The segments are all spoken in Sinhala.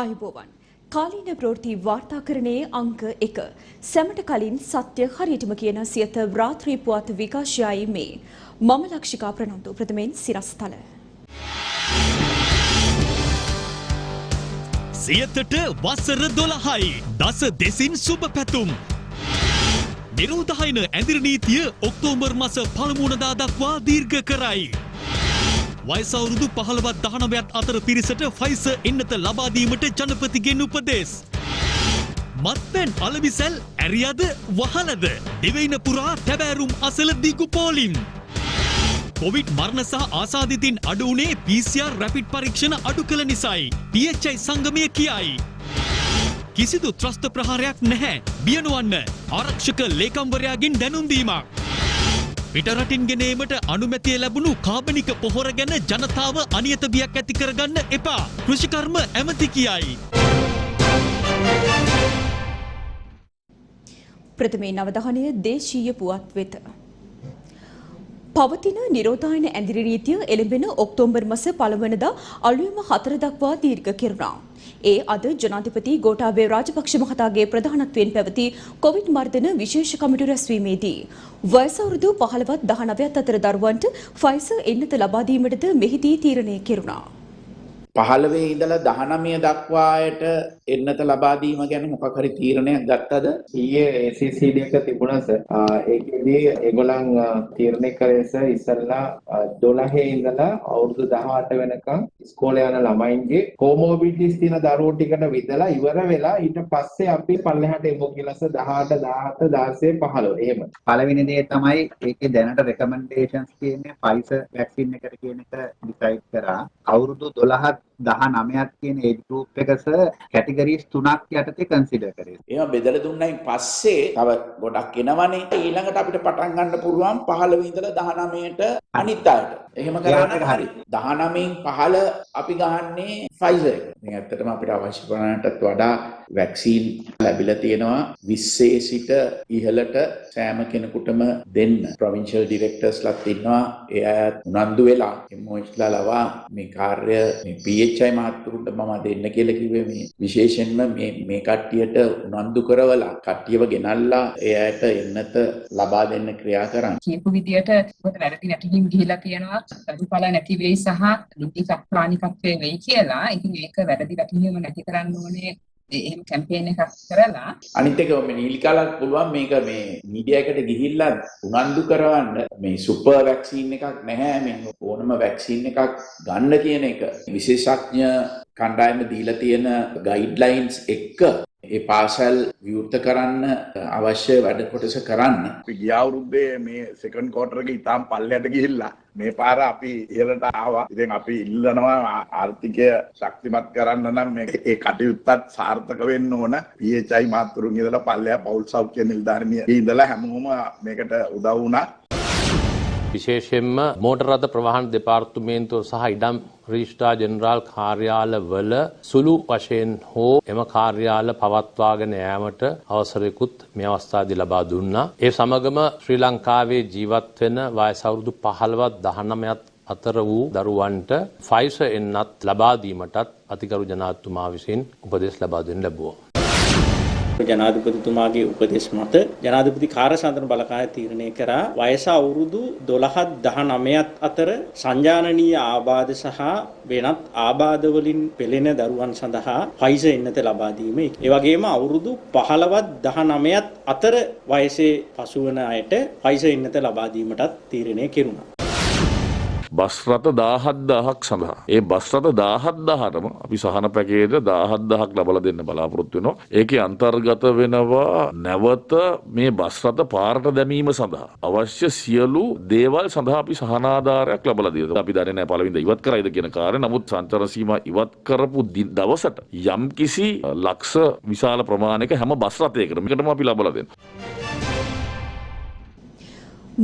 ආයුබෝවන් කාලීන ප්‍රවෘත්ති වාර්තාකරණයේ අංක 1 සැමට කලින් සත්‍ය හරියටම කියන සියත රාත්‍රී පුවත් විකාශයයි මේ මම ලක්ෂිකා ප්‍රනන්දු ප්‍රථමයෙන් සිරස්තල සියතට වසර 12යි දස දෙසින් සුබ පැතුම් නිරෝධායන ඇඳිරි නීතිය ඔක්තෝබර් මාස පළමු වනදා දක්වා දීර්ඝ කරයි. වයස අවුරුදු 15ත් 19ත් අතර පිරිසට ෆයිසර් එන්නත ලබා දීමට ජනපතිගෙන් උපදෙස්. මත්පැන් අලවිසැල් ඇරියද වහලද දිවයින පුරා තැබෑරුම් අසල දිගු පෝලිම්. කොවිඩ් මරණ සහ ආසාදිතින් අඩු වුණේ PCR රැපිඩ් පරීක්ෂණ අඩු කළ නිසායි. PHI සංගමය කියයි. කිසිදු ත්‍රස්ත ප්‍රහාරයක් නැහැ. බිය නොවන්න. ආරක්ෂක ලේකම්වරයාගෙන් දැනුම් දීමක්. පිටරටින් ගෙනීමට අනුමැතිය ලැබුණු කාබනික පොහොර ගැන ජනතාව අනියත බියක් ඇති කරගන්න එපා. කෘෂිකර්ම ඇමති කියයි. ප්‍රථමයෙන් අවධානය දේශීය පුවත් වෙත. පවතින නිරෝධායන ඇඳිරි නීතිය එළඹෙන ඔක්තෝබර් මාස 1 වෙනිදා අලුයම 4 දක්වා දීර්ඝ කෙරුණා. ඒ අද ජනාධිපති ගෝඨාභය රාජපක්ෂ මහතාගේ ප්‍රධානත්වයෙන් පැවති කොවිඩ් මර්ධන විශේෂ කමිටු රැස්වීමේදී වයස අවුරුදු 15ත් 19ත් අතර දරුවන්ට ෆයිසර් එන්නත ලබා දීමටද මෙහිදී තීරණය කෙරුණා. 15 ඉඳලා 19 දක්වායට එන්නත ලබා දීම ගැන මොකක් හරි තීරණයක් ගත්තද? ඊයේ ACCD එක තිබුණා සර්. ඒකෙදී ඒගොල්ලන් තීරණය කරේ සර් ඉස්සල්ලා 12 ඉඳලා අවුරුදු 18 වෙනකම් ඉස්කෝලේ යන ළමයින්ගේ කොමෝබිඩිටිස් තියෙන දරුවෝ ටිකට විදලා ඉවර වෙලා ඊට පස්සේ අපි පල්ලෙහාට එමු කියලා සර් 18 17 16 15 එහෙම. පළවෙනි දේ තමයි ඒකේ දැනට රෙකමෙන්ඩේෂන්ස් කියන්නේ ෆයිසර් වැක්සින් එකට කියන එක ඩිසයිඩ් කරා. අවුරුදු 12 19ක් කියන ඒජ් ගෲප් එක සර් කැටගරිස් 3ක් යටතේ කන්සිඩර් කරේ. ඒවා බෙදලා දුන්නයින් පස්සේ තව ගොඩක් එනවනේ. ඊළඟට අපිට පටන් ගන්න පුළුවන් 15 ඉඳලා 19ට අනිත් අයට. එහෙම කරන්න හරි. 19න් 15 අපි ගහන්නේ ෆයිසර් එක. මේ ඇත්තටම අපිට අවශ්‍ය ප්‍රමාණයටත් වඩා වැක්සින් ලැබිලා තියෙනවා 20 සිට ඉහළට සෑම කෙනෙකුටම දෙන්න. ප්‍රොවින්ෂල් ඩිරෙක්ටර්ස්ලාත් ඉන්නවා. ඒ අයත් උනන්දු වෙලා MOHලා ලවා මේ කාර්ය මේ PHI මහත්තුරුන්ට මම දෙන්න කියලා කිව්වේ මේ විශේෂයෙන්ම මේ කට්ටියට උනන්දු කරවලා කට්ටියව ගෙනල්ලා ඒ අයට එන්නත ලබා දෙන්න ක්‍රියා කරන්න. කියපු විදියට ඔබට වැරදි නැතිවීම ගිහිලා තියෙනවා ප්‍රතිඵල නැති වෙයි සහ ලිංගික ප්‍රාණිකත්වයේ වෙයි කියලා. ඉතින් ඒක වැරදි වැටහීම නැති කරන්න ඕනේ. එහෙම කැම්පේන් එකක් කරලා අනිත් එක මේ නීලිකාලත් පුළුවන් මේක මේ මීඩියා එකට ගිහිල්ලා උනන්දු කරවන්න මේ සුපර් වැක්සින් එකක් නැහැ මේ ඕනම වැක්සින් එකක් ගන්න කියන එක විශේෂඥ කණ්ඩායම දීලා තියෙන ගයිඩ්ලයින්ස් එක්ක ඒ පාසල් විවෘත කරන්න අවශ්‍ය වැඩ කොටස කරන්න. අපි ගිය අවුරුද්දේ මේ සෙකන්ඩ් ක්වෝටර් එකේ ඉතාලම පල්ලයට ගිහිල්ලා මේ පාර අපි ඉහළට ආවා. ඉතින් අපි ඉල්ලනවා ආර්ථිකය ශක්තිමත් කරන්න නම් මේ කටයුත්තත් සාර්ථක වෙන්න ඕන. PHI මාතෘන් ඉඳලා පල්ලෙහා පෞල් සෞඛ්‍ය නිලධාරිනිය ඉඳලා හැමෝම මේකට උදව් වුණා. විශේෂයෙන්ම මෝටර රථ ප්‍රවාහන දෙපාර්තමේන්තුව සහ ඉඩම් රිජිස්ට්‍රාර් ජෙනරාල් කාර්යාලවල සුළු වශයෙන් හෝ එම කාර්යාල පවත්වාගෙන යාමට අවසරයකුත් මේ අවස්ථාවේදී ලබා දුන්නා. ඒ සමගම ශ්‍රී ලංකාවේ ජීවත් වෙන වයස අවුරුදු 15ත් 19ත් අතර වූ දරුවන්ට ෆයිසර් එන්නත් ලබා දීමටත් අතිගරු ජනාධිපතිතුමා විසින් උපදෙස් ලබා දෙනු ලැබුවා. ජනාධිපතිතුමාගේ උපදෙස් මත ජනාධිපති කාර්යසන්තන බලකාය තීරණය කරා වයස අවුරුදු 12ත් 19ත් අතර සංජානනීය ආබාධ සහ වෙනත් ආබාධ වලින් පෙළෙන දරුවන් සඳහා ෆයිසර් එන්නත ලබා දීම. ඒ වගේම අවුරුදු 15ත් 19ත් අතර වයසේ පසුවන අයට ෆයිසර් එන්නත ලබා දීමටත් තීරණය කෙරුණා. බස් රථ 17000ක් සඳහා ඒ බස් රථ 17000ටම අපි සහන පැකේජ් 17000ක් ලබා දෙන්න බලාපොරොත්තු වෙනවා. ඒකේ අන්තර්ගත වෙනවා නැවත මේ බස් රථ පාරට දැමීම සඳහා අවශ්‍ය සියලු දේවල් සඳහා අපි සහනාධාරයක් ලබා දෙනවා. අපි දන්නේ නැහැ පළවෙනිද ඉවත් කරයිද කියන කාර්ය. නමුත් සංචාර සීමා ඉවත් කරපු දවසට යම් කිසි ලක්ෂ විශාල ප්‍රමාණයක හැම බස් රථයකටම මේකටම අපි ලබා දෙනවා.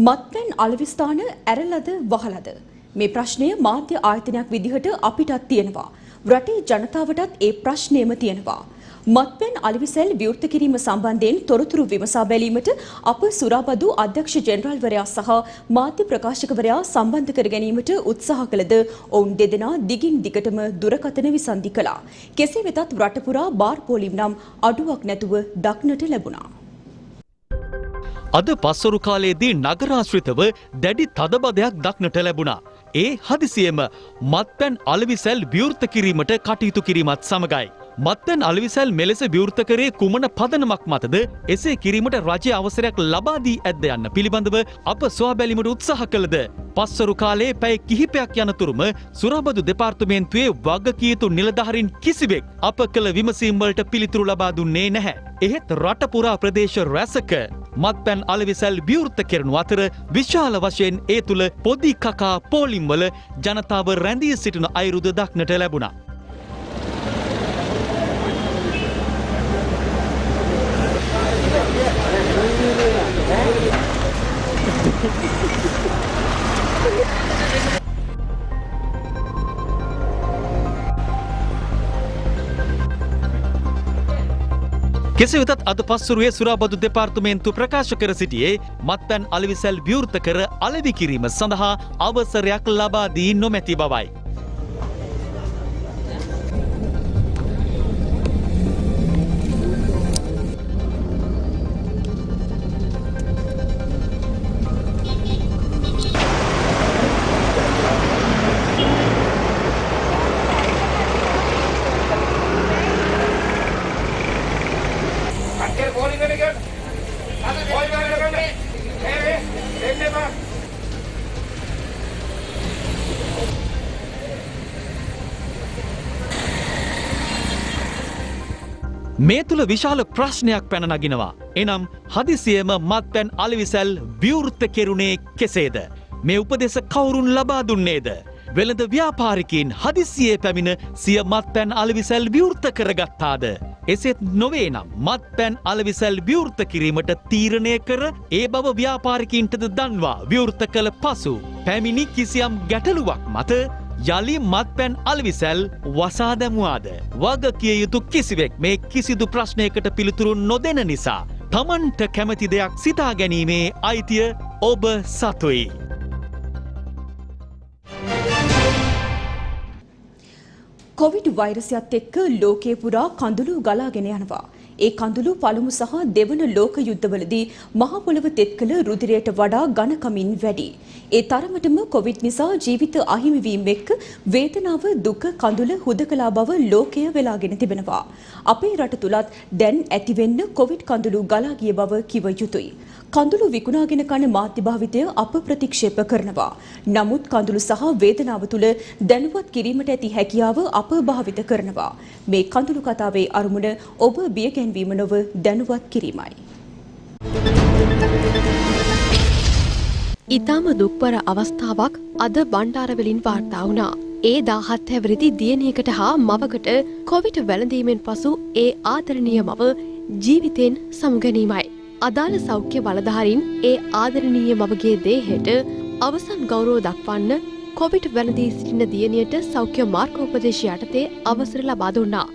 මත්පැන් අලවිස්ථාන ඇරලද වහලද මේ ප්‍රශ්නය මාධ්‍ය ආයතනයක් විදිහට අපිටත් තියෙනවා. රටේ ජනතාවටත් ඒ ප්‍රශ්නයම තියෙනවා. මත්පැන් අලෙවිසැල් විවෘත කිරීම සම්බන්ධයෙන් තොරතුරු විමසා බැලීමට අප සුරාබදු අධ්‍යක්ෂ ජෙනරාල්වරයා සහ මාධ්‍ය ප්‍රකාශකවරයා සම්බන්ධ කර ගැනීමට උත්සාහ කළද ඔවුන් දෙදෙනා දිගින් දිගටම දුරකථන විසන්ධි කළා. කෙසේ වෙතත් රට පුරා බාර් පෝලිම් නම් අඩුවක් නැතුව දක්නට ලැබුණා. අද පස්වරු කාලයේදී නගරාශ්‍රිතව දැඩි තදබදයක් දක්නට ලැබුණා. ඒ හදිසියෙම මත්පැන් අලෙවිසැල් විවෘත කිරීමට කටයුතු කිරීමත් සමගයි. මත්පැන් අලෙවිසැල් මෙලෙස විවෘත කරේ කුමන පදනමක් මතද? එසේ කිරීමට රජයේ අවසරයක් ලබා දී ඇද්ද යන්න පිළිබඳව අප සොයා බැලීමට උත්සාහ කළද පස්වරු කාලයේ පැය කිහිපයක් යනතුරුම සුරාබදු දෙපාර්තමේන්තුවේ වගකිය යුතු නිලධාරීන් කිසිවෙක් අප කළ විමසීම් වලට පිළිතුරු ලබා දුන්නේ නැහැ. එහෙත් රට පුරා ප්‍රදේශ රැසක මත්පැන් අලෙවිසැල් විවෘත කරනු අතර විශාල වශයෙන් ඒ තුළ පොඩි කකා පෝලිම් වල ජනතාව රැඳී සිටින අයුරුද දක්නට ලැබුණා. කෙසේ වෙතත් අද පස්වරුවේ සුරාබදු දෙපාර්තමේන්තුව ප්‍රකාශ කර සිටියේ මත්පැන් අලෙවිසැල් විවෘත කර අලෙවි කිරීම සඳහා අවසරයක් ලබා දී නොමැති බවයි. මේ තුළ විශාල ප්‍රශ්නයක් පැන නගිනවා. එනම් හදිසියේම මත්පැන් අලෙවිසැල් විවෘත කෙරුණේ කෙසේද? මේ උපදෙස කවුරුන් ලබා දුන්නේද? වෙළඳ ව්‍යාපාරිකයින් හදිසියේ පැමිණ සිය මත්පැන් අලෙවිසැල් විවෘත කරගත්තාද? එසේත් නොවේ නම් මත්පැන් අලෙවිසැල් විවෘත කිරීමට තීරණය කර ඒ බව ව්‍යාපාරිකයින්ටද දන්වා විවෘත කළ පසු පැමිණි කිසියම් ගැටලුවක් මත යලි මත්පැන් අලෙවිසැල් වසා දැමුවාද? වගකිය යුතු කිසිවෙක් මේ කිසිදු ප්‍රශ්නයකට පිළිතුරු නොදෙන නිසා තමන්ට කැමති දෙයක් සිතා ගැනීමේ අයිතිය ඔබ සතුයි. කොවිඩ් වෛරසයත් එක්ක ලෝකේ පුරා කඳුළු ගලාගෙන යනවා. ඒ කඳුළු පළමු සහ දෙවන ලෝක යුද්ධවලදී මහ පොළව තෙත් කළ රුධිරයට වඩා ඝනකමින් වැඩි. ඒ තරමටම කොවිඩ් නිසා ජීවිත අහිමි වීම එක්ක වේදනාව දුක කඳුළ හුදකලා බව ලෝකය වෙලාගෙන තිබෙනවා. අපේ රට තුලත් දැන් ඇතිවෙන්න කොවිඩ් කඳුළු ගලා ගිය බව කිව යුතුයි. කඳුළු විකුණාගෙන කන මාධ්‍ය භාවිතය අප ප්‍රතික්ෂේප කරනවා. නමුත් කඳුළු සහ වේදනාව තුල දැනුවත් කිරීමට ඇති හැකියාව අප භාවිත කරනවා. මේ කඳුළු කතාවේ අරමුණ ඔබ බියගැන්වීම නොව දැනුවත් කිරීමයි. ඊටම දුක්බර අවස්ථාවක් අද බණ්ඩාරවලින් වාර්තා වුණා. ඒ 17 හැවිරිදි දියණියකට හා මවකට කොවිඩ් වැළඳීමෙන් පසු ඒ ආදරණීය මව ජීවිතෙන් සමුගැනීමයි. අදාළ සෞඛ්‍ය බලධාරීන් ඒ ආදරණීය මවගේ දේහයට අවසන් ගෞරව දක්වන්න කොවිඩ් වැළඳී සිටින දියණියට සෞඛ්‍ය මාර්ගෝපදේශ යටතේ අවසර ලබා දුන්නා.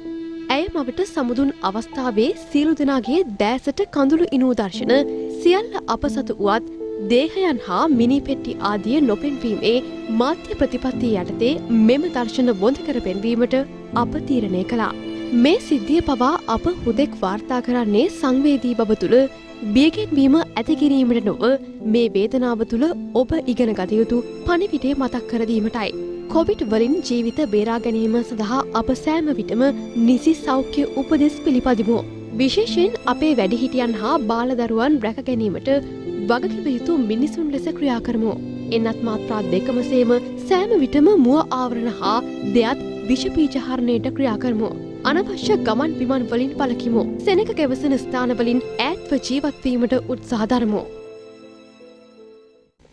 ඇය මවට සමුදුන් අවස්ථාවේ සියලු දෙනාගේ දෑසට කඳුළු ඉනූ දර්ශන සියල්ල අපසතු වුවත් දේහයන් හා මිනිපෙට්ටි ආදිය නොපෙන්වීමේ මාධ්‍ය ප්‍රතිපත්තිය යටතේ මෙම දර්ශන බොඳ කර පෙන්වීමට අප තීරණය කළා. මේ සිද්ධිය පවා අප හුදෙක් වාර්තා කරන්නේ සංවේදී බව තුළ බියගැන්වීම ඇතිකිරීමට නොව මේ වේදනාව තුළ ඔබ ඉගෙන ගත යුතු පණිවිඩය මතක් කර දීමටයි. කොවිඩ් වලින් ජීවිත බේරා ගැනීම සඳහා අප සෑම විටම නිසි සෞඛ්‍ය උපදෙස් පිළිපදිමු. විශේෂයෙන් අපේ වැඩිහිටියන් හා බාලදරුවන් රැක ගැනීමට වගකිව යුතු මිනිසුන් ලෙස ක්‍රියා කරමු. එන්නත් මාත්‍රා දෙකම සේම සෑම විටම මුව ආවරණ හා දෙයත් විෂ බීජ හරණයට ක්‍රියා කරමු. අනවශ්‍ය ගමන් බිමන් වලින් පළකිමු. සෙනඟ ගැවසෙන ස්ථාන වලින් ඈත්ව ජීවත් වීමට උත්සාහ දරමු.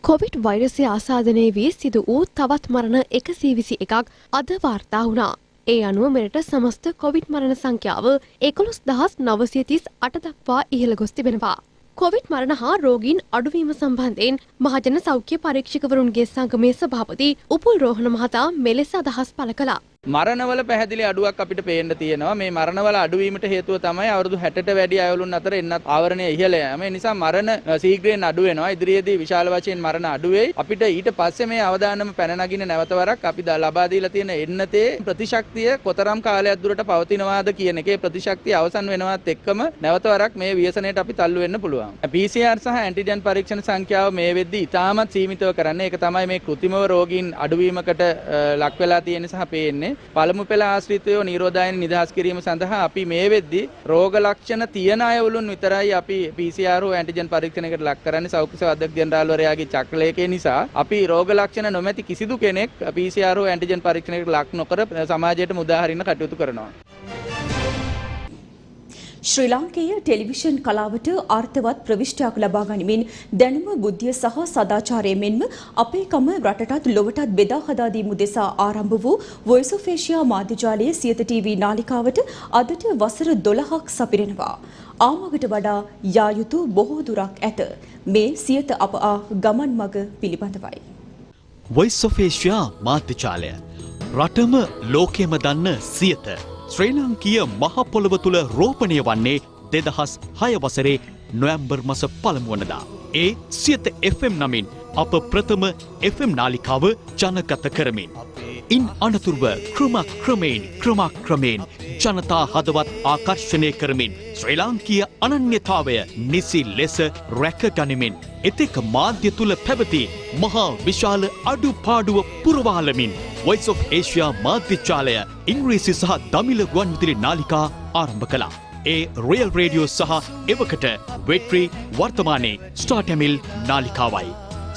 කොවිඩ් වෛරසය ආසාදනය වී සිදු වූ තවත් මරණ 121ක් අද වාර්තා වුණා. ඒ අනුව මෙරට සමස්ත කොවිඩ් මරණ සංඛ්‍යාව 11938 දක්වා ඉහළ ගොස් තිබෙනවා. කොවිඩ් මරණ හා රෝගීන් අඩුවීම සම්බන්ධයෙන් මහජන සෞඛ්‍ය පරීක්ෂකවරුන්ගේ සංගමේ සභාපති උපුල් රෝහණ මහතා මෙලෙස අදහස් පළ කළා. මරණවල පැහැදිලි අඩුවක් අපිට පේන්න තියෙනවා. මේ මරණවල අඩුවීමට හේතුව තමයි අවුරුදු 60ට වැඩි අයවලුන් අතර එන්නත් ආවරණය ඉහළ යෑම. ඒ නිසා මරණ ශීඝ්‍රයෙන් අඩු වෙනවා. ඉදිරියේදී විශාල වශයෙන් මරණ අඩු වෙයි. අපිට ඊට පස්සේ මේ අවදානම පැන නගින නැවතවරක් අපි ලබා දීලා තියෙන එන්නතේ ප්‍රතිශක්තිය කොතරම් කාලයක් දුරට පවතිනවාද කියන එකේ ප්‍රතිශක්තිය අවසන් වෙනවත් එක්කම නැවතවරක් මේ ව්‍යසනයට අපි තල්ලු වෙන්න පුළුවන්. PCR සහ ඇන්ටිජන් පරීක්ෂණ සංඛ්‍යාව මේ වෙද්දී ඉතාමත් සීමිතව කරන්නේ. ඒක තමයි මේ කෘත්‍රිමව රෝගීන් අඩුවීමකට ලක් වෙලා තියෙන සහ පේන්නේ. පළමු පෙළ ආශ්‍රිතව නිරෝධායන නිදහස් කිරීම සඳහා අපි මේ වෙද්දී රෝග ලක්ෂණ තියෙන අයවලුන් විතරයි අපි PCR හෝ ඇන්ටිජන් පරීක්ෂණයකට ලක් කරන්නේ. සෞඛ්‍ය සේවා අධ්‍යක්ෂ ජෙනරාල්වරයාගේ චක්‍රලේඛය නිසා අපි රෝග ලක්ෂණ නොමැති කිසිදු කෙනෙක් PCR හෝ ඇන්ටිජන් පරීක්ෂණයකට ලක් නොකර සමාජයට මුදා හරින්න කටයුතු කරනවා. ශ්‍රී ලාංකේය ටෙලිවිෂන් කලාවට අර්ථවත් ප්‍රවිෂ්ටයක් ලබා ගනිමින් දැනුම බුද්ධිය සහ සදාචාරය මෙන්ම අපේකම රටටත් ලොවටත් බෙදා හදා දීම උදෙසා ආරම්භ වූ වොයිස් ඔෆ් ඒෂියා මාධ්‍යජාලයේ සියත ටීවී නාලිකාවට අදට වසර 12ක් සපිරෙනවා. ආමගට වඩා යා යුතු බොහෝ දුරක් ඇත. මේ සියත අප ගමන් මඟ පිළිබඳවයි. වොයිස් ඔෆ් ඒෂියා මාධ්‍යජාලය රටම ලෝකෙම දන්න සියත ශ්‍රී ලාංකීය මහ පොළොව තුල රෝපණය වන්නේ 2006 වසරේ නොවැම්බර් මාස පළමු වනදා. ඒ සියත FM නමින් අප ප්‍රථම FM නාලිකාව ජනගත කරමින් ඉන් අනතුරුව ක්‍රමක්‍රමයෙන් ජනතා හදවත් ආකර්ෂණය කරමින් ශ්‍රී ලාංකීය අනන්‍යතාවය නිසි ලෙස රැක ගනිමින් එතෙක් මාධ්‍ය තුල පැවති මහා විශාල අඩුපාඩුව පුරවාලමින් වොයිස් ඔෆ් ඒෂියා මාධ්‍යජාලය ඉංග්‍රීසි සහ දමිළ ගුවන්විදුලි නාලිකා ආරම්භ කළා. ඒ රියල් රේඩියෝ සහ එවකට වෙට්‍රි වර්තමානයේ ස්ටාර් ටැමිල් නාලිකාවයි.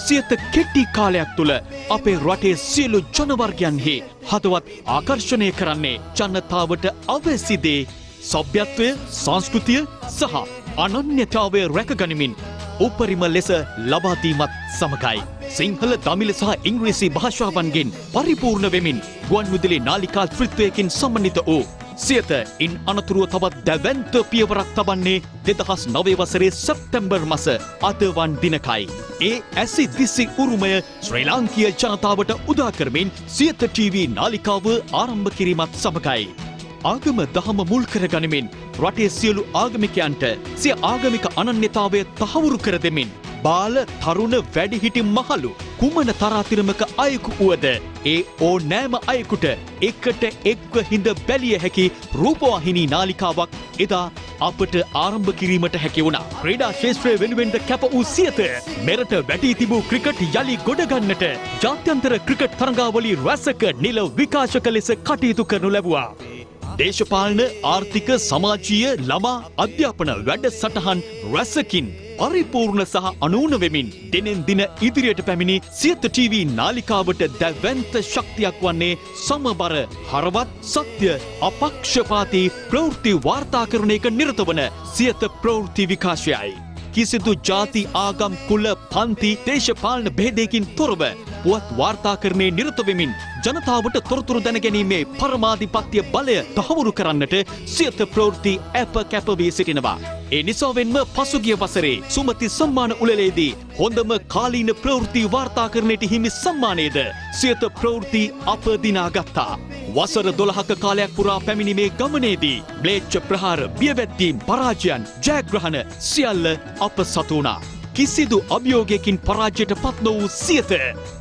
සියත කෙටි කාලයක් තුල අපේ රටේ සියලු ජනවර්ගයන්හි හදවත් ආකර්ෂණය කරන්නේ ජනතාවට අවැසි දේ සભ્યත්වය, සංස්කෘතිය සහ අනන්‍යතාවය රැකගනිමින් උපරිම ලෙස ලබා දීමත් සමගයි. සිංහල, දමිළ සහ ඉංග්‍රීසි භාෂාවන්ගෙන් පරිපූර්ණ වෙමින් ගුවන්විදුලි නාලිකා ත්‍රිත්වයකින් සමන්විත වූ සියත ඉන් අනතුරුව තවත් දැවැන්ත පියවරක් තබන්නේ 2009 වසරේ සැප්තැම්බර් මාස අදවන් දිනකයි. ඒ ඇසි දිසි උරුමය ශ්‍රී ලාංකීය ජනතාවට උදා කරමින් සියත ටීවී නාලිකාව ආරම්භ කිරීමත් සමගයි. ආගම දහම මුල් කර ගනිමින් රටේ සියලු ආගමිකයන්ට සිය ආගමික අනන්‍යතාවය තහවුරු කර දෙමින් බාල, තරුණ, වැඩිහිටි මහලු කුමන තරාතිරමක අයෙකු වුවද ඒ ඕනෑම අයෙකුට එකට එක්ව හිඳ බැලිය හැකි රූපවාහිනී නාලිකාවක් එදා අපට ආරම්භ කිරීමට හැකි වුණා. ක්‍රීඩා ශාස්ත්‍රය වෙනුවෙන්ද කැප වූ සියත මෙරට වැඩි තිබූ ක්‍රිකට් යලි ගොඩ ගන්නට ජාත්‍යන්තර ක්‍රිකට් තරඟාවලි රැසක නිල විකාශක ලෙස කටයුතු කරනු ලැබුවා. දේශපාලන, ආර්ථික, සමාජීය, ළමා අධ්‍යාපන වැඩසටහන් රැසකින් පරිපූර්ණ සහ අනූන වෙමින් දිනෙන් දින ඉදිරියට පැමිණි සියත ටීවී නාලිකාවට දැවැන්ත ශක්තියක් වන්නේ සමබර, හරවත්, සත්‍ය, අපක්ෂපාතී ප්‍රවෘත්ති වාර්තාකරණයක නිරත වන සියත ප්‍රවෘත්ති විකාශයයි. කිසිදු ජාති, ආගම්, කුල, පන්ති, දේශපාලන භේදයකින් තොරව පුවත් වාර්තාකරණයේ නිරත වෙමින් ජනතාවට තොරතුරු දැනගැනීමේ පරමාධිපත්‍ය බලය තහවුරු කරන්නට සියත ප්‍රවෘත්ති අප කැප වී සිටිනවා. ඒ නිසාවෙන්ම පසුගිය වසරේ සුමති සම්මාන උළෙලේදී හොඳම කාලීන ප්‍රවෘත්ති වාර්තාකරණයට හිමි සම්මානයද සියත ප්‍රවෘත්ති අප දිනාගත්තා. වසර 12ක කාලයක් පුරා පැමිණි මේ ගමනේදී ම්ලේච්ඡ ප්‍රහාර, බියවැද්දීම්, පරාජයන්, ජයග්‍රහණ සියල්ල අප සතු වුණා. කිසිදු අභියෝගයකින් පරාජයට පත් නොවූ සියත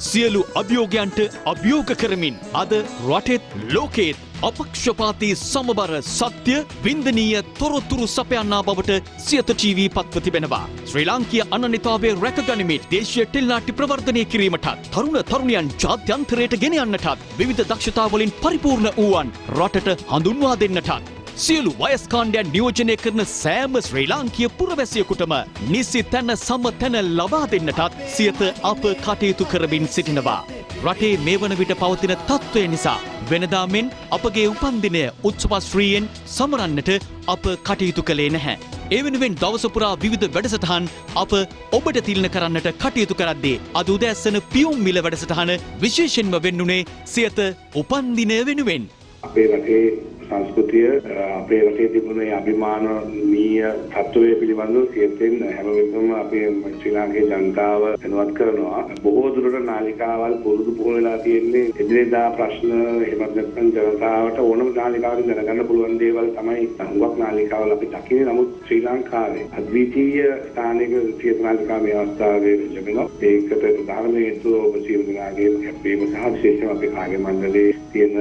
සියලු අභියෝගයන්ට අභියෝග කරමින් අද රටෙත් ලෝකෙත් අපක්ෂපාතී, සමබර, සත්‍ය, වින්දනීය තොරතුරු සපයන්නා බවට සියත ටීවී පත්ව තිබෙනවා. ශ්‍රී ලාංකීය අනන්‍යතාවය රැකගනිමින් දේශීය ටෙලිනාට්‍ය ප්‍රවර්ධනය කිරීමටත් තරුණ තරුණියන් ජාත්‍යන්තරයට ගෙන යන්නටත් විවිධ දක්ෂතාවලින් පරිපූර්ණ වූවන් රටට හඳුන්වා දෙන්නටත් සියලු වයස් කාණ්ඩයන් නියෝජනය කරන සෑම ශ්‍රී ලාංකීය පුරවැසියෙකුටම නිසි තැන සම තැන ලබා දෙන්නටත් සියත අප කටයුතු කරමින් සිටිනවා. රටේ මේ වන විට පවතින තත්ත්වය නිසා වෙනදා මෙන් අපගේ උපන්දිනය උත්සවශ්‍රීයෙන් සමරන්නට අප කටයුතු කළේ නැහැ. ඒ වෙනුවෙන් දවස පුරා විවිධ වැඩසටහන් අප ඔබට තිළින කරන්නට කටයුතු කරද්දී අද උදෑසන පියුම් මිල වැඩසටහන විශේෂයෙන්ම වෙන්නුනේ සියත උපන්දිනය වෙනුවෙන්. අපේ රටේ සංස්කෘතිය අපේ රටේ තිබුණ අභිමානීය තත්ත්වය පිළිබඳව සියයෙන් හැම වෙලෙම අපේ ශ්‍රී ලාංකේය ජනතාව දැනුවත් කරනවා. බොහෝ දුරට නාලිකාවල් පුරුදු පුහුණු වෙලා තියෙන්නේ එදිනෙදා ප්‍රශ්න එහෙමත් නැත්නම් ජනතාවට ඕනම නාලිකාවකින් දැනගන්න පුළුවන් දේවල් තමයි හුඟක් නාලිකාවල් අපි දකින්නේ. නමුත් ශ්‍රී ලංකාවේ අද්විතීය ස්ථානික සියත නාලිකා මේ අවස්ථාවේ ලැබෙනවා. ඒකට ප්‍රධාන හේතුව ඔබ සියලු දෙනාගේ කැපවීම සහ විශේෂයෙන්ම අපේ කාර්ය මණ්ඩලයේ තියෙන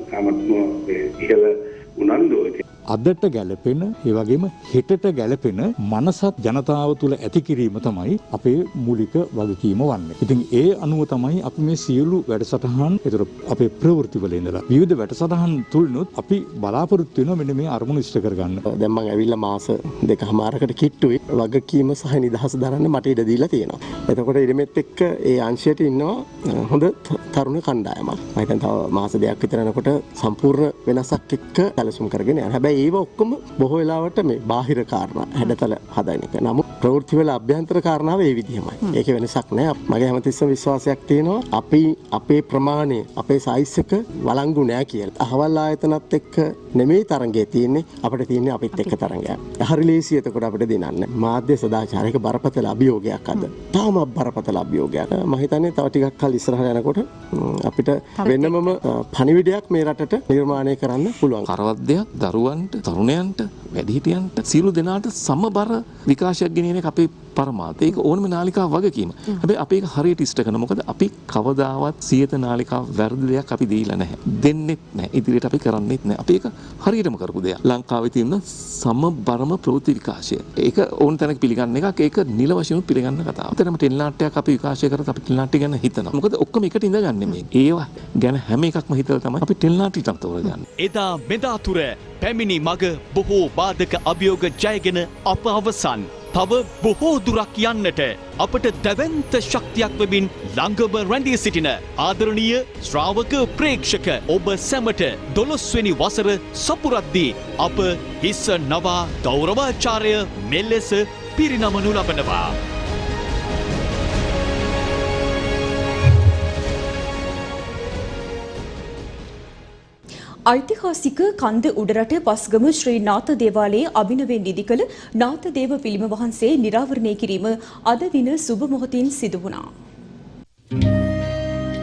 සමත්ම ඉහළ උනන්දුව. අදට ගැලපෙන ඒ වගේම හෙටට ගැලපෙන මනසත් ජනතාව තුළ ඇති කිරීම තමයි අපේ මූලික වගකීම වන්නේ. ඉතින් ඒ අනුව තමයි අපි මේ සියලු වැඩසටහන් ඒතර අපේ ප්‍රවෘත්තිවල ඉඳලා විවිධ වැඩසටහන් තුලනොත් අපි බලාපොරොත්තු වෙනවා මෙන්න මේ අරමුණු ඉෂ්ට කරගන්න. දැන් මම ඇවිල්ලා මාස දෙකමාරකට කිට්ටුයි වගකීම සහ නිදහස දරන්න මට ඉඩ දීලා තියෙනවා. එතකොට ඉරමෙත් එක්ක ඒ අංශයට ඉන්නවා හොඳ තරුණ කණ්ඩායමක්. මම හිතන්නේ තව මාස දෙකක් විතර යනකොට සම්පූර්ණ වෙනසක් එක්ක සැලසුම් කරගෙන යනවා. හැබැයි ඒව ඔක්කොම බොහෝ වෙලාවට මේ බාහිර කාරණා හැඩතල හදන එක. නමුත් ප්‍රවෘත්ති වල අභ්‍යන්තර කාරණාව ඒ විදිහමයි. ඒකේ වෙනසක් නැහැ. මගේ හැමතිස්සම විශ්වාසයක් තියෙනවා අපි අපේ ප්‍රමාණය අපේ සයිස් එක වළංගු නැහැ කියලා. අහවල් ආයතනත් එක්ක නෙමෙයි තරංගය තියෙන්නේ අපිට තියෙන්නේ අපිත් එක්ක තරංගයක්. හරි ලේසි එතකොට අපිට දෙනන්න. මාධ්‍ය සදාචාරයක බරපතල අභියෝගයක් අද. තාම බරපතල අභියෝගයක්. මම හිතන්නේ තව ටිකක් කල් ඉස්සරහට යනකොට අපිට වෙනමම පණිවිඩයක් මේ රටට නිර්මාණය කරන්න පුළුවන්. කරවද්දයක් දරුවන්ට තරුණයන්ට වැඩිහිටියන්ට සියලු දෙනාට සමබර විකාශයක් ගෙනියන එක අපේ පරමාර්ථය. ඒක ඕනම නාලිකාවක් වගකීම. හැබැයි අපි ඒක හරියට ඉෂ්ට කරන මොකද අපි කවදාවත් සියත නාලිකාව වැරදි දෙයක් අපි දීලා නැහැ. දෙන්නෙත් නැහැ. ඉදිරියට අපි කරන්නෙත් නැහැ. අපි ඒක හරියටම කරපු දෙයක්. ලංකාවේ තියෙන සමබරම ප්‍රවෘත්ති විකාශය. ඒක ඕන තැනක පිළිගන්න එකක්. ඒක නිල වශයෙන් පිළිගන්න කතාවක්. ඇත්තටම ටෙලි නාට්‍යයක් අපි විකාශය කරත් අපි ටෙලි නාට්‍ය ගැන හිතනවා. මොකද ඔක්කොම එකට ඉඳගන්නේ මේ. ඒවා ගැන හැම එකක්ම හිතලා තමයි අපි ටෙලි නාට්‍යයට තෝරගන්නේ. එදා මෙදා තුර පැමිණි මග බොහෝ බාධක අභියෝග ජයගෙන අප අවසන්. තව බොහෝ දුරක් යන්නට අපට දැවැන්ත ශක්තියක් වෙමින් ළඟම රැඳී සිටින ආදරණීය ශ්‍රාවක ප්‍රේක්ෂක ඔබ සැමට 12 වෙනි වසර සපුරද්දී අප හිස නවා ගෞරවාචාර්ය මෙලෙස පිරිනමනු ලබනවා. ඓතිහාසික කන්ද උඩරට පස්ගම ශ්‍රී නාථ දේවාලයේ අභිනවයෙන් නිදි කළ නාථ දේව පිළිම වහන්සේ නිරාවරණය කිරීම අද දින සුබ මොහොතින් සිදු වුණා.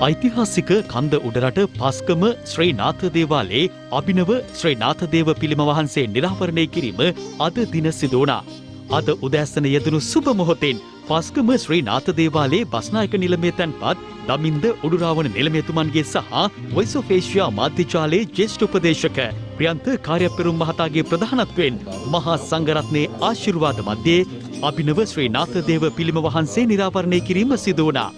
ඓතිහාසික කන්ද උඩරට පස්ගම ශ්‍රී නාථ දේවාලයේ අභිනව ශ්‍රී නාථ දේව පිළිම වහන්සේ නිරාවරණය කිරීම අද දින සිදු වුණා. අද උදෑසන යෙදුණු සුබ මොහොතෙන් පස්ගම ශ්‍රී නාථ දේවාලයේ බස්නායක නිලමේ තැන්පත් දමින්ද උඩුරාවන නිලමේතුමන්ගේ සහ වොයිස් ඔෆ් ඒෂියා මාධ්‍යජාලයේ ජ්‍යෙෂ්ඨ උපදේශක ප්‍රියන්ත කාර්යපෙරුම් මහතාගේ ප්‍රධානත්වයෙන් මහා සංඝරත්නයේ ආශිර්වාද මැද්දේ අභිනව ශ්‍රී නාථ දේව පිළිම වහන්සේ නිරාවරණය කිරීම සිදු වුණා.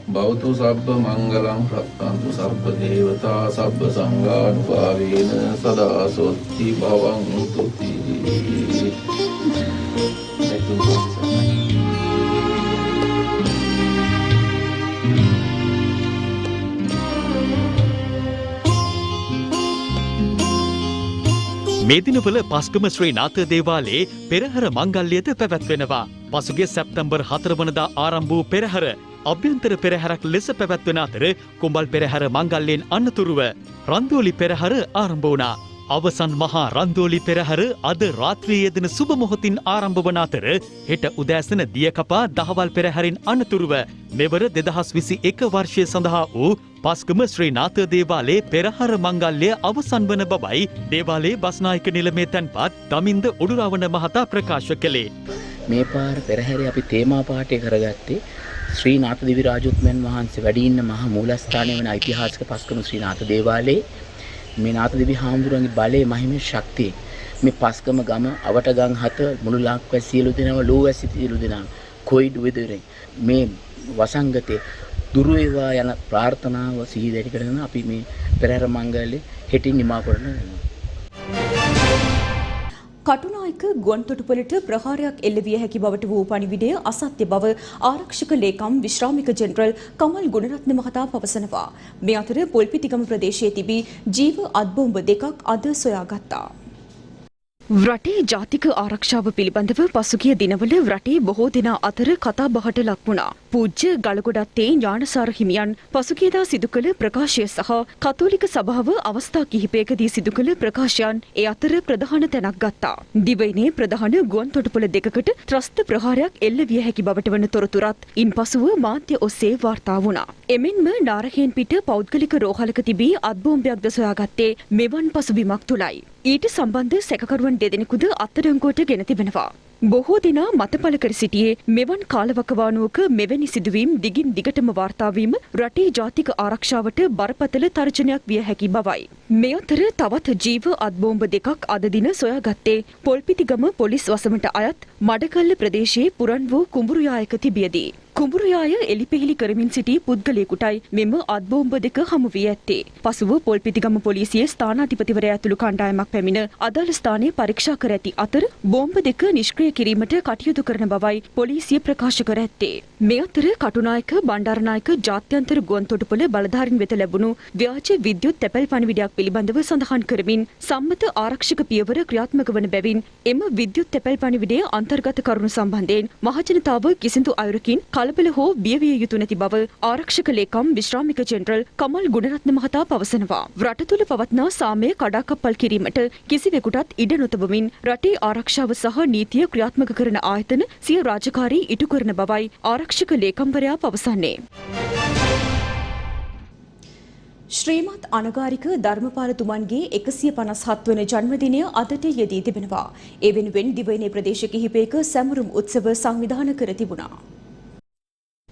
භවතු සබ්බ මංගලං රක්ඛන්තු සබ්බ දේවතා සබ්බ සංඝානුභාවේන සදා සොත්ති භවන්තු තී. මේ දිනවල පස්ගම ශ්‍රී නාථ දේවාලයේ පෙරහර මංගල්‍යද පැවැත්වෙනවා. පසුගිය සැප්තැම්බර් 4 වනදා ආරම්භ වූ පෙරහර අභ්‍යන්තර පෙරහැරක් ලෙස පැවැත්වෙන අතර කුඹල් පෙරහැර මංගල්‍යයෙන් අනතුරුව රන්දෝලි පෙරහැර ආරම්භ වුණා. අවසන් මහා රන්දෝලි පෙරහැර අද රාත්‍රියේ යෙදෙන සුබ මොහොතින් ආරම්භ වන අතර හෙට උදෑසන දියකපා දහවල් පෙරහැරින් අනතුරුව මෙවර 2021 වර්ෂය සඳහා වූ පස්ගම ශ්‍රී නාථ දේවාලයේ පෙරහර මංගල්‍ය අවසන් වන බවයි දේවාලයේ බස්නායක නිලමේ තැන්පත් දමින්ද උඩුරාවන මහතා ප්‍රකාශ කළේ. මේ පාර පෙරහැරේ අපි තේමා පාඨය කරගත්තේ ශ්‍රී නාථ දිවි රාජෝත්මයන් වහන්සේ වැඩ ඉන්න මහා මූලස්ථානය වෙන ඓතිහාසික පස්ගම ශ්‍රී නාථ දේවාලයේ මේ නාථ දිවි හාමුදුරන්ගේ බලයේ මහිමේ ශක්තිය මේ පස්ගම ගම අවටගම් හත මුළු ලක්වැසි සියලු දෙනාම ලෝවැසි සියලු දෙනා කොයිඩ් වෙදරේ මේ වසංගතේ දුරු වේවා යන ප්‍රාර්ථනාව සිහි දැඩි කරගෙන අපි මේ පෙරහැර මංගල්‍ය හෙටින් නිමා කරන කටුනායක ගුවන්තොටුපළට ප්‍රහාරයක් එල්ල විය හැකි බවට වූ පණිවිඩය අසත්‍ය බව ආරක්ෂක ලේකම් විශ්‍රාමික ජෙනරල් කමල් ගුණරත්න මහතා පවසනවා. මේ අතර පොල්පිටිගම ප්‍රදේශයේ තිබී ජීව අත්බෝම්බ දෙකක් අද සොයාගත්තා. රටේ ජාතික ආරක්ෂාව පිළිබඳව පසුගිය දිනවල රටේ බොහෝ දෙනා අතර කතා බහට ලක් වුණා. පූජ්‍ය ගලගොඩත්තේ ඥානසාර හිමියන් පසුගියදා සිදු කළ ප්‍රකාශය සහ කතෝලික සභාව අවස්ථා කිහිපයකදී සිදු කළ ප්‍රකාශයන් ඒ අතර ප්‍රධාන තැනක් ගත්තා. දිවයිනේ ප්‍රධාන ගුවන් තොටුපොළ දෙකකට ත්‍රස්ත ප්‍රහාරයක් එල්ල විය හැකි බවට වන තොරතුරත් ඉන්පසුව මාධ්‍ය ඔස්සේ වාර්තා වුණා. එමෙන්ම නාරහේන් පිට පෞද්ගලික රෝහලක තිබී අත්බෝම්බයක්ද සොයාගත්තේ මෙවන් පසුබිමක් තුලයි. ඊට සම්බන්ධ සැකකරුවන් දෙදෙනෙකුද අත්අඩංගුවට ගෙන තිබෙනවා. බොහෝ දෙනා මතපල කර සිටියේ මෙවන් කාලවකවානුවක මෙවැනි සිදුවීම් දිගින් දිගටම වාර්තා වීම රටේ ජාතික ආරක්ෂාවට බරපතල තර්ජනයක් විය හැකි බවයි. මේ අතර තවත් ජීව අත්බෝම්බ දෙකක් අද දින සොයාගත්තේ පොල්පිටිගම පොලිස් වසමට අයත් මඩකල්ල ප්‍රදේශයේ පුරන් වූ කුඹුරුයායක තිබියදී. කුඹුරුයාය එලිපෙහෙලි කරමින් සිටි පුද්ගලයෙකුටයි මෙම අත්බෝම්බ දෙක හමු වී ඇත්තේ. පසුව පොල්පිටිගම පොලිසියේ ස්ථානාධිපතිවරයා ඇතුළු කණ්ඩායමක් පැමිණ අදාළ ස්ථානයේ පරීක්ෂා කර ඇති අතර බෝම්බ දෙක නිෂ්ක්‍රිය කිරීමට කටයුතු කරන බවයි පොලිසිය ප්‍රකාශ කර ඇත්තේ. මේ අතර කටුනායක බණ්ඩාරනායක ජාත්‍යන්තර ගුවන් තොටුපොළ බලධාරීන් වෙත ලැබුණු ව්‍යාජ විද්‍යුත් තැපැල් පණිවිඩයක් පිළිබඳව සඳහන් කරමින් සම්මත ආරක්ෂක පියවර ක්‍රියාත්මක වන බැවින් එම විද්‍යුත් තැපැල් පණිවිඩයේ අන්තර්ගත කරුණු සම්බන්ධයෙන් මහජනතාව කිසිදු අයුරකින් කලබල හෝ බියවිය යුතු නැති බව ආරක්ෂක ලේකම් විශ්‍රාමික ජෙනරල් කමල් ගුණරත්න මහතා පවසනවා. රට තුළ පවත්නා සාමය කඩාකප්පල් කිරීමට කිසිවෙකුටත් ඉඩ නොතබමින් රටේ ආරක්ෂාව සහ නීතිය ක්‍රියාත්මක කරන ආයතන සිය රාජකාරී ඉටු කරන බවයි ආරක්ෂක ලේකම්වරයා පවසන්නේ. ශ්‍රීමත් අනගාരിക ධර්මපාලතුමන්ගේ 157 වන ජන්මදිනය අදට යෙදී තිබෙනවා. ඒ වෙනුවෙන් දිවයිනේ ප්‍රදේශ කිහිපයක සැමරුම් උත්සව සංවිධානය කර තිබුණා.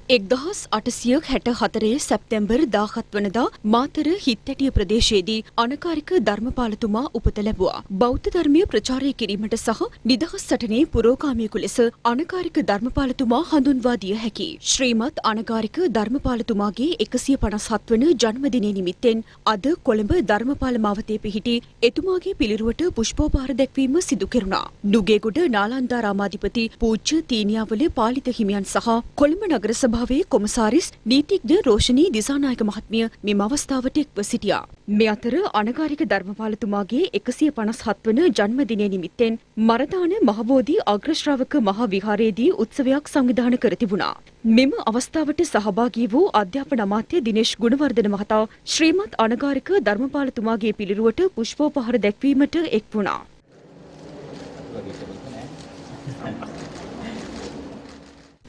1864 සැප්තැම්බර් 17 වනදා මාතර හිත්තැටිය ප්‍රදේශයේදී අනකාරික ධර්මපාලතුමා උපත ලැබුවා. බෞද්ධ ධර්මීය ප්‍රචාරය කිරීමට සහ නිදහස් සටනේ පුරෝගාමියෙකු ලෙස අනකාරික ධර්මපාලතුමා හඳුන්වා දිය හැකි. ශ්‍රීමත් අනකාරික ධර්මපාලතුමාගේ 157 වන ජන්මදිනය නිමිත්තෙන් අද කොළඹ ධර්මපාල මාවතේ පිහිටි එතුමාගේ පිළිරුවට පුෂ්පෝපහාර දැක්වීම සිදු කෙරුණා. නුගේගොඩ නාලන්දාරාමාධිපති පූජ්‍ය තීනියාවල පාලිත හිමියන් සහ කොළඹ නගර සභාවේ කොමසාරිස් නීතිඥ රෝෂණී දිසානායක මහත්මිය මෙම අවස්ථාවට එක්ව සිටියා. මේ අතර අනගාരിക ධර්මපාලතුමාගේ 157 වන ජන්මදිනය නිමිත්තෙන් මරදාන මහබෝධි අග්‍රශ්‍රාවක මහා විහාරයේදී උත්සවයක් සංවිධානය කර තිබුණා. මෙම අවස්ථාවට සහභාගී වූ අධ්‍යාපන අමාත්‍ය දිනේෂ් ගුණවර්ධන මහතා ශ්‍රීමත් අනගාരിക ධර්මපාලතුමාගේ පිළිරුවට පුෂ්පෝපහාර දැක්වීමට එක් වුණා.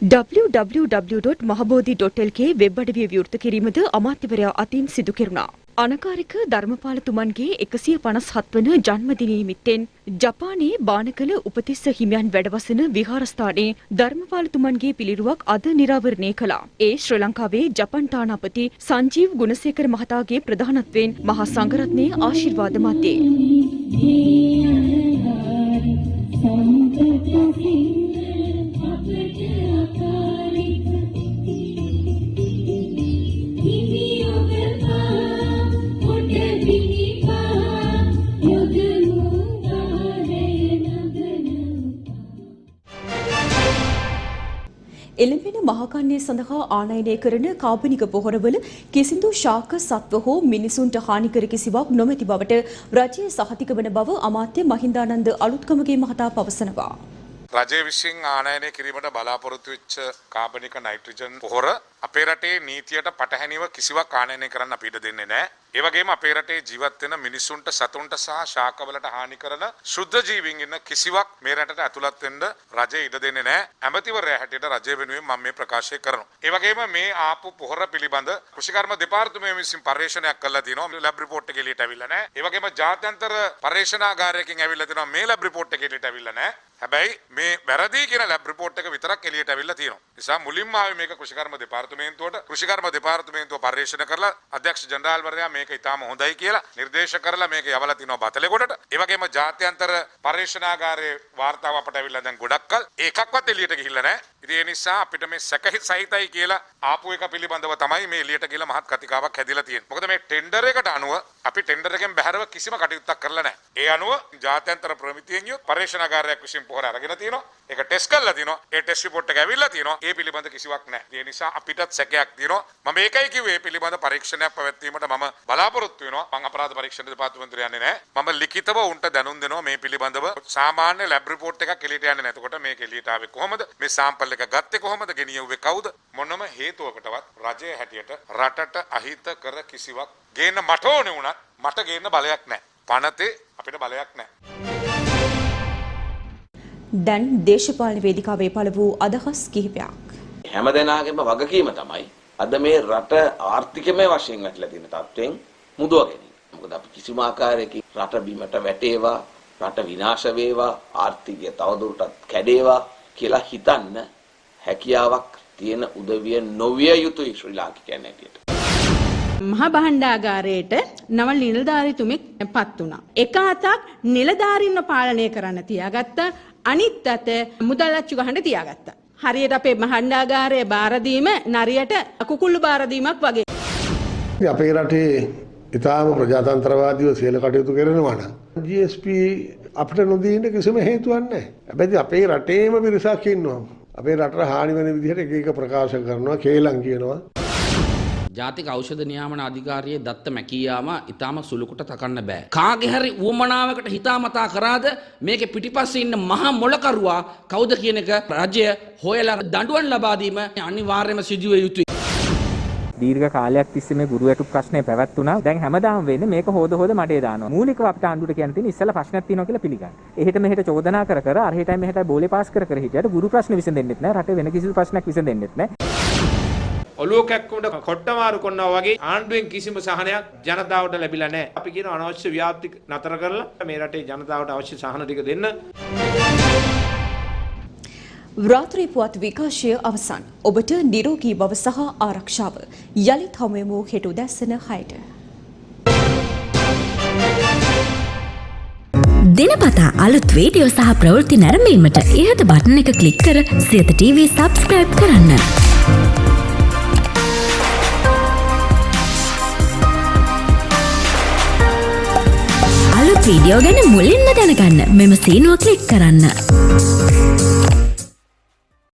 www.mahabodhi.lk වෙබ් අඩවිය විවෘත කිරීමද අමාත්‍යවරයා අතින් සිදු කෙරුණා. අනකාරික ධර්මපාලතුමන්ගේ 157 වන ජන්මදිනය නිමිත්තෙන් ජපානයේ බානකල උපතිස්ස හිමියන් වැඩවසන විහාරස්ථානයේ ධර්මපාලතුමන්ගේ පිළිරුවක් අද නිරාවරණය කළා. ඒ ශ්‍රී ලංකාවේ ජපන් තානාපති සංජීව් ගුණසේකර මහතාගේ ප්‍රධානත්වයෙන් මහා සංඝරත්නයේ ආශිර්වාද මැද්දේ එළඹෙන මහකන්නේ සඳහා ආනයනය කරන කාබනික පොහොරවල කිසිදු ශාක සත්ව හෝ මිනිසුන්ට හානිකර කිසිවක් නොමැති බවට රජය සහතික වන බව අමාත්‍ය මහින්දානන්ද අලුත්කමගේ මහතා පවසනවා. රජය විසින් ආනයනය කිරීමට බලාපොරොත්තු වෙච්ච කාබනික නයිට්‍රජන් පොහොර අපේ රටේ නීතියට පටහැනිව කිසිවක් ආනයනය කරන්න අපි ඉඩ දෙන්නේ නැහැ. ඒ වගේම අපේ රටේ ජීවත් වෙන මිනිසුන්ට සතුන්ට සහ ශාකවලට හානි කරන ශුද්ධ ජීවීන් ඉන්න කිසිවක් මේ රටට ඇතුළත් වෙන්න රජය ඉඩ දෙන්නේ නැහැ. ඇමතිවරයා හැටියට රජය වෙනුවෙන් මම මේ ප්‍රකාශය කරනවා. ඒ වගේම මේ ආපු පොහොර පිළිබඳ කෘෂිකර්ම දෙපාර්තමේන්තුව විසින් පරීක්ෂණයක් කළා තියෙනවා. ලැබ් රිපෝට් එක එළියට අවිල්ලා නැහැ. ඒ වගේම ජාත්‍යන්තර පරීක්ෂණාගාරයකින් ඇවිල්ලා තියෙනවා. මේ ලැබ් රිපෝට් එක එළියට අවිල්ලා නැහැ. හැබැයි මේ වැරදි කියන ලැබ් රිපෝට් එක විතරක් එළියට අවිල්ලා තියෙනවා. නිසා මුලින්ම ආවේ මේක කෘෂිකර්ම දෙපාර්තමේන්තුවට කෘෂිකර්ම දෙපාර්තමේන්තුව පරීක්ෂණ කරලා අධ්‍යක්ෂ ජනරාල්වරයා මේක ඉතාම හොඳයි කියලා නිර්දේශ කරලා මේක යවලා තිනවා බතලෙගොඩට. ඒ වගේම ජාත්‍යන්තර පරීක්ෂණාගාරයේ වාර්තාව අපට අවිල්ලා දැන් ගොඩක් කල් ඒකක්වත් එළියට ගිහිල්ලා නැහැ. ඉතින් ඒ නිසා අපිට මේ සැකහිතයි කියලා ආපු එක පිළිබඳව තමයි මේ එළියට ගිහලා මහත් කතිකාවක් හැදිලා තියෙන්නේ. මොකද මේ ටෙන්ඩර් එකට අනුව අපි ටෙන්ඩර් එකෙන් බැහැරව කිසිම කටයුත්තක් කරලා නැහැ. ඒ අනුව ජාත්‍යන්තර ප්‍රමිතියෙන් යුත් පරීක්ෂණාගාරයක් විසින් පොහොර අරගෙන තියෙනවා. ඒක ටෙස්ට් කරලා තියෙනවා. ඒ ටෙස්ට් රිපෝට් එක ඇවිල්ලා තියෙනවා. ඒ පිළිබඳ කිසිවක් නැහැ. ඒ නිසා අපිටත් සැකයක් තියෙනවා. මම ඒකයි කිව්වේ පිළිබඳ පරීක්ෂණයක් පැවැත්වීමට මම බලාපොරොත්තු වෙනවා. මම අපරාධ පරීක්ෂණ දෙපාර්තමේන්තුවට යන්නේ නැහැ. මම ලිඛිතව උන්ට දැනුම් දෙනවා මේ පිළිබඳව. සාමාන්‍ය ලැබ් රිපෝට් එකක් එළියට යන්නේ නැහැ. එතකොට මේක එළියට ආවේ කොහොමද? මේ සාම්පල් එක ගත්තේ කොහොමද? ගෙනියුවේ කවුද? මොනම හේතුවකටවත් රජය හැටියට රටට අහිත කර කිසිවක් ගේන්න මට ඕනේ වුණත් මට ගේන්න බලයක් නැහැ. පනතේ අපිට බලයක් නැහැ. දැන් දේශපාලන වේදිකාවේ පළ වූ අදහස් කිහිපයක්. හැමදෙනාගේම වගකීම තමයි අද මේ රට ආර්ථිකමය වශයෙන් වැටලා තියෙන තත්ත්වෙන් මුදව ගැනීම. මොකද අපි කිසිම ආකාරයකින් රට බිමට වැටේවා, රට විනාශ වේවා, ආර්ථිකය තවදුරටත් කැඩේවා කියලා හිතන්න හැකියාවක් තියෙන උදවිය නොවිය යුතුයි ශ්‍රී ලාංකිකයන් හැටියට. මහා භාණ්ඩාගාරයට නව නිලධාරීතුමෙක් පත් වුණා. එක අතක් නිලධාරීන්ව පාලනය කරන්න තියාගත්තා, අනිත් අත මුදල් අච්චු ගහන්න තියාගත්තා. හරියට අපේ භාණ්ඩාගාරයේ බාර දීම නරියට කුකුළු බාර දීමක් වගේ. අපේ රටේ ඉතාම ප්‍රජාතන්ත්‍රවාදීව සියලු කටයුතු කරනවා නම් GSP අපිට නොදී ඉන්න කිසිම හේතුවක් නැහැ. හැබැයි අපේ රටේම පිරිසක් ඉන්නවා. අපේ රටට හානි වෙන විදිහට එක එක ප්‍රකාශ කරනවා, කේලම් කියනවා. ජාතික ඖෂධ නියාමන අධිකාරියේ දත්ත මැකියාම ඊටම සුළුකට තකන්න බෑ. කාගේ හරි උවමනාවකට හිතාමතා කරාද මේකේ පිටිපස්සේ ඉන්න මහා මොලකරුවා කවුද කියන එක රජය හොයලා දඬුවම් ලබා දීම අනිවාර්යයෙන්ම සිදු විය යුතුයි. දීර්ඝ කාලයක් තිස්සේ මේ ගුරු වැටුප් ප්‍රශ්නේ පැවැත්ුණා. දැන් හැමදාම වෙන්නේ මේක හොද මඩේ දානවා. මූලිකව අපිට ආණ්ඩුවට කියන්න තියෙන ඉස්සෙල්ලා ප්‍රශ්නයක් තියෙනවා කියලා පිළිගන්න. එහෙට මෙහෙට චෝදනා කර අරහෙටයි මෙහෙටයි බෝලේ පාස් කර හිටියට ගුරු ප්‍රශ්න විසඳෙන්නෙත් නැහැ. රටේ වෙන කිසිදු ප්‍රශ්නයක් විසඳෙන්නෙත් නැහැ. ඔලුව කැක්කුමට කොට්ටමාරු කරනවා වගේ ආණ්ඩුවෙන් කිසිම සහනයක් ජනතාවට ලැබිලා නැහැ. අපි කියන අනවශ්‍ය ව්‍යාප්ති නතර කරලා මේ රටේ ජනතාවට අවශ්‍ය සහන ටික දෙන්න. රාත්‍රී පුවත් විකාශය අවසන්. ඔබට නිරෝගී බව සහ ආරක්ෂාව. යලිත් හමුවෙමු හෙට උදැසන 6ට. දිනපතා අලුත් වීඩියෝ සහ ප්‍රවෘත්ති නැරඹීමට ඉහත බටන් එක ක්ලික් කර සියත TV සබ්ස්ක්‍රයිබ් කරන්න. අලුත් වීඩියෝ ගැන මුලින්ම දැනගන්න මෙම සීනුව ක්ලික් කරන්න.